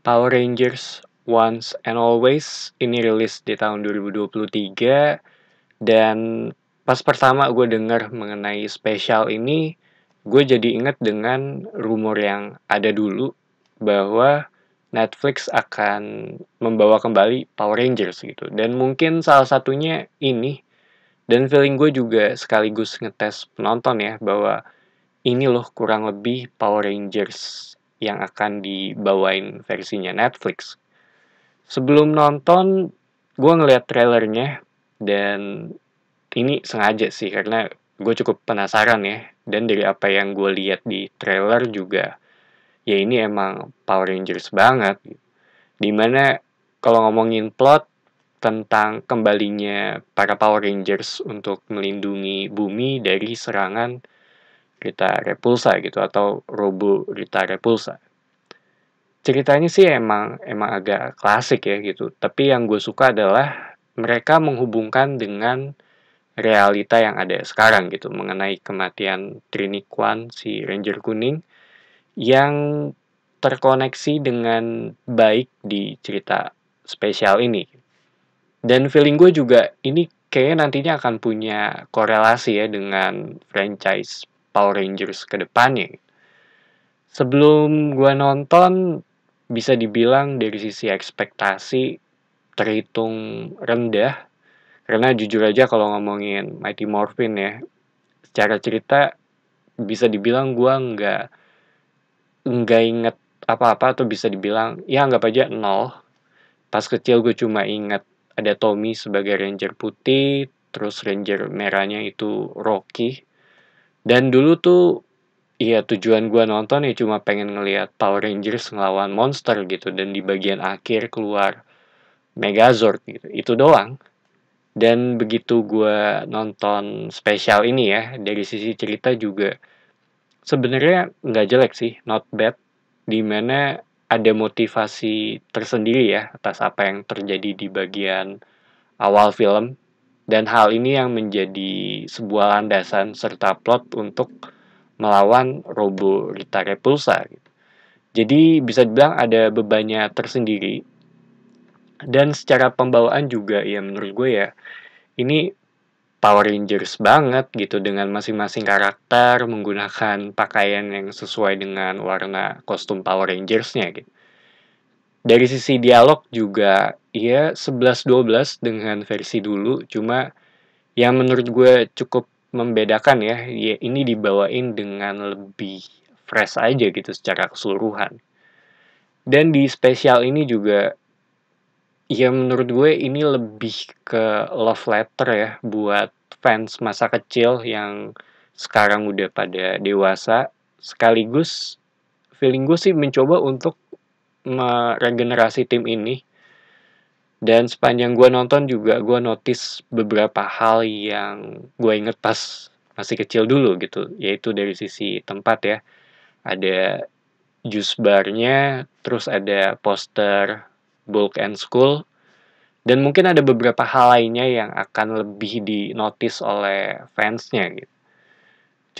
Power Rangers Once and Always ini rilis di tahun 2023 dan pas pertama gue denger mengenai spesial ini, gue jadi inget dengan rumor yang ada dulu bahwa Netflix akan membawa kembali Power Rangers gitu. Dan mungkin salah satunya ini, dan feeling gue juga sekaligus ngetes penonton ya, bahwa ini loh kurang lebih Power Rangers yang akan dibawain versinya Netflix. Sebelum nonton, gue ngeliat trailernya, dan ini sengaja sih karena gue cukup penasaran ya. Dan dari apa yang gue lihat di trailer juga, ya ini emang Power Rangers banget. Dimana kalau ngomongin plot tentang kembalinya para Power Rangers untuk melindungi bumi dari serangan Rita Repulsa gitu, atau Robo Rita Repulsa. Ceritanya sih emang agak klasik ya gitu, tapi yang gue suka adalah mereka menghubungkan dengan realita yang ada sekarang gitu, mengenai kematian Trini Kwan, si Ranger kuning, yang terkoneksi dengan baik di cerita spesial ini. Dan feeling gue juga ini kayaknya nantinya akan punya korelasi ya dengan franchise Power Rangers ke depannya. Sebelum gue nonton, bisa dibilang dari sisi ekspektasi terhitung rendah. Karena jujur aja kalau ngomongin Mighty Morphin ya, secara cerita bisa dibilang gue nggak inget apa-apa, atau bisa dibilang ya anggap aja nol. Pas kecil gue cuma inget ada Tommy sebagai Ranger putih, terus Ranger merahnya itu Rocky. Dan dulu tuh, iya tujuan gue nonton ya cuma pengen ngelihat Power Rangers ngelawan monster gitu, dan di bagian akhir keluar Megazord gitu. Itu doang. Dan begitu gue nonton spesial ini ya, dari sisi cerita juga sebenarnya nggak jelek sih, not bad. Dimana ada motivasi tersendiri ya atas apa yang terjadi di bagian awal film. Dan hal ini yang menjadi sebuah landasan serta plot untuk melawan Robo Rita Repulsa. Jadi bisa dibilang ada bebannya tersendiri. Dan secara pembawaan juga ya menurut gue ya, ini Power Rangers banget gitu, dengan masing-masing karakter menggunakan pakaian yang sesuai dengan warna kostum Power Rangers-nya gitu. Dari sisi dialog juga ya 11-12 dengan versi dulu, cuma yang menurut gue cukup membedakan ya, ya ini dibawain dengan lebih fresh aja gitu secara keseluruhan. Dan di spesial ini juga, ya menurut gue ini lebih ke love letter ya buat fans masa kecil yang sekarang udah pada dewasa. Sekaligus feeling gue sih mencoba untuk meregenerasi tim ini. Dan sepanjang gue nonton juga gue notice beberapa hal yang gue inget pas masih kecil dulu gitu. Yaitu dari sisi tempat ya. Ada juice barnya, terus ada poster Bulk and School. Dan mungkin ada beberapa hal lainnya yang akan lebih di-notice oleh fansnya gitu.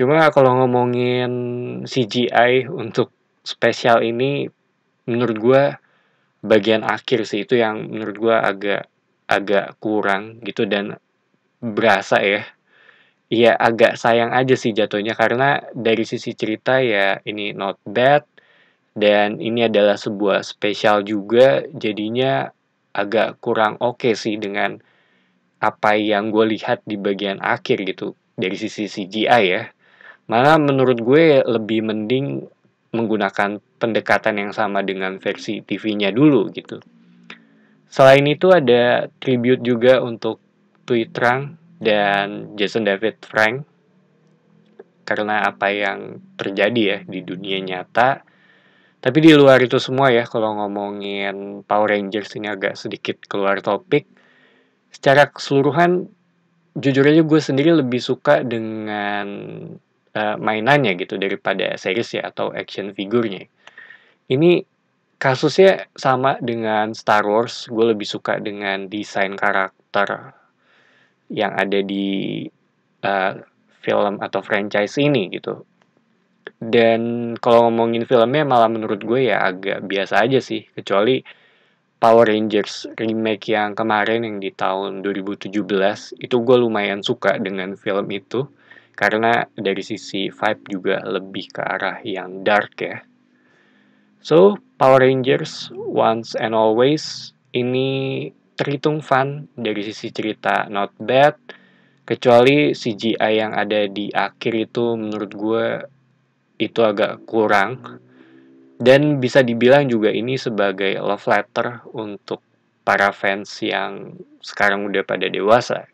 Cuma kalau ngomongin CGI untuk spesial ini, menurut gue bagian akhir sih itu yang menurut gue agak agak kurang gitu, dan berasa ya. Iya agak sayang aja sih jatuhnya, karena dari sisi cerita ya ini not bad, dan ini adalah sebuah spesial juga, jadinya agak kurang oke sih dengan apa yang gue lihat di bagian akhir gitu dari sisi CGI ya. Malah menurut gue lebih mending menggunakan pendekatan yang sama dengan versi TV-nya dulu gitu. Selain itu ada tribute juga untuk Tui Trang dan Jason David Frank karena apa yang terjadi ya di dunia nyata. Tapi di luar itu semua ya, kalau ngomongin Power Rangers ini agak sedikit keluar topik. Secara keseluruhan, jujur aja gue sendiri lebih suka dengan mainannya gitu daripada series ya atau action figurnya. Ini kasusnya sama dengan Star Wars, gue lebih suka dengan desain karakter yang ada di uh, film atau franchise ini gitu. Dan kalau ngomongin filmnya malah menurut gue ya agak biasa aja sih, kecuali Power Rangers remake yang kemarin yang di tahun 2017 itu gue lumayan suka dengan film itu karena dari sisi vibe juga lebih ke arah yang dark ya. So, Power Rangers Once and Always ini terhitung fun dari sisi cerita not bad, kecuali CGI yang ada di akhir itu menurut gue itu agak kurang. Dan bisa dibilang juga ini sebagai love letter untuk para fans yang sekarang udah pada dewasa.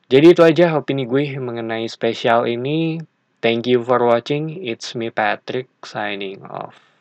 Jadi itu aja opini gue mengenai spesial ini. Thank you for watching. It's me Patrick signing off.